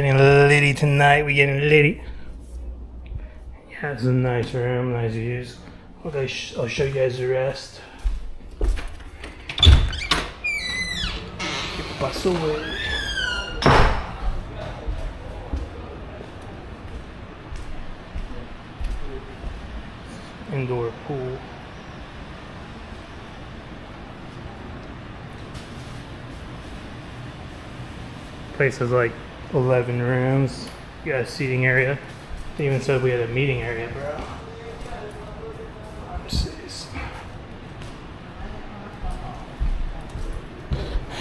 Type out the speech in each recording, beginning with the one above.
Getting litty tonight. We getting litty. Yeah, it's a nice room, nice views. Okay, I'll show you guys the rest. Pass away. Indoor pool. Place has like 11 rooms. You got a seating area. They even said we had a meeting area, bro.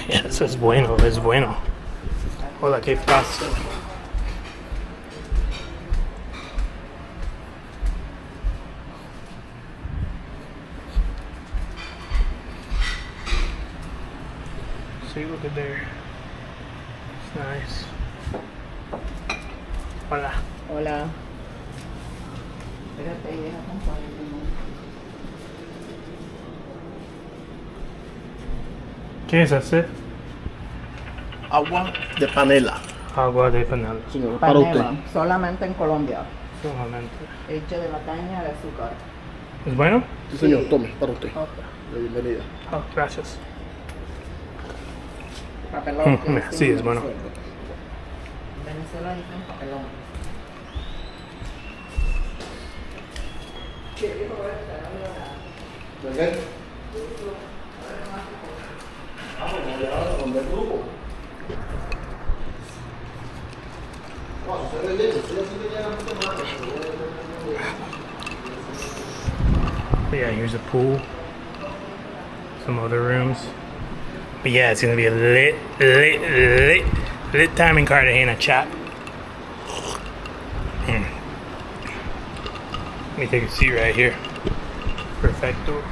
Yeah, it says bueno, es bueno. Hola, ¿qué pasa? See, look at there. It's nice. Hola. Hola. Espérate, deja acompañarme. ¿Qué es ese? Agua de panela. Agua de panela. Señor, para usted. Panela, solamente en Colombia. Solamente. Hecho de la caña de azúcar. ¿Es bueno? Sí, señor, tome, para usted. Okay. Bienvenida. Oh, gracias. Papelón. Sí, es bueno. En Venezuela dicen papelón. ¿De qué? ¿Dónde el grupo? Yeah, here's a pool. Some other rooms. But yeah, it's gonna be a lit time in Cartagena, chat. Let me take a seat right here. Perfecto.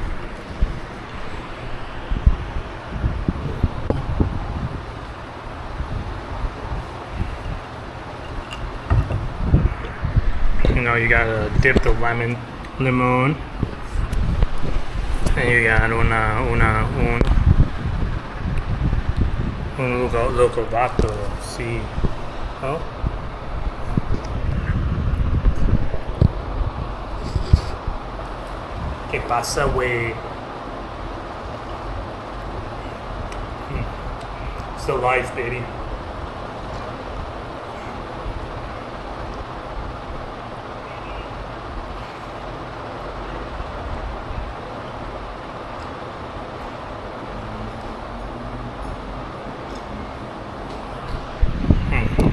You know, you gotta dip the lemon. And you got un local vato, sí. Oh. ¿Qué pasa, güey? It's the life, baby.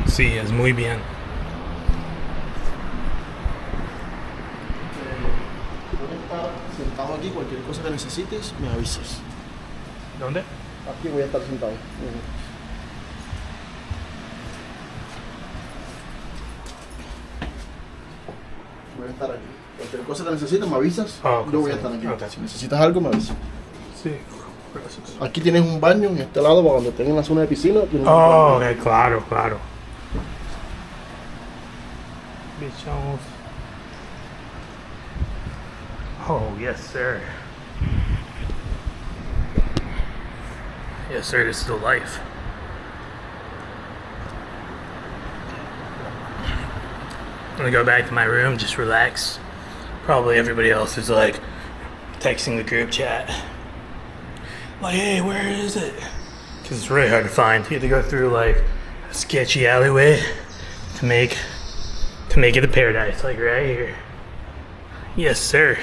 Sí, es muy bien. Voy a estar sentado aquí, cualquier cosa que necesites, me avisas. ¿Dónde? Aquí voy a estar sentado. Voy a estar aquí. Cualquier cosa que necesites, me avisas. Oh, yo voy a estar aquí. okay. Si necesitas algo, me avisas. Sí, gracias. Aquí tienes un baño en este lado, para cuando estén en la zona de piscina. Tienes Oh, okay, claro, claro. Bichos. Oh, yes, sir. Yes, sir, this is the life. I'm gonna go back to my room, just relax. Probably everybody else is like texting the group chat. Like, hey, where is it? Because it's really hard to find. You have to go through like a sketchy alleyway to make it a paradise, like right here. Yes, sir.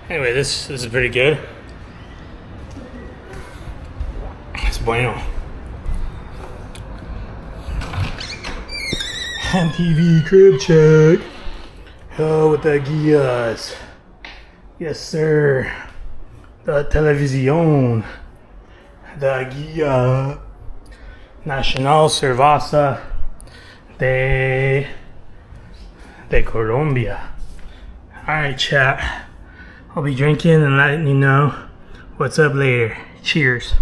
Anyway, this is pretty good. It's bueno. MTV crib check. Oh, with the guías. Yes, sir. The televisión. The guía. Nacional Cerveza de Colombia. Alright, chat. I'll be drinking and letting you know what's up later. Cheers.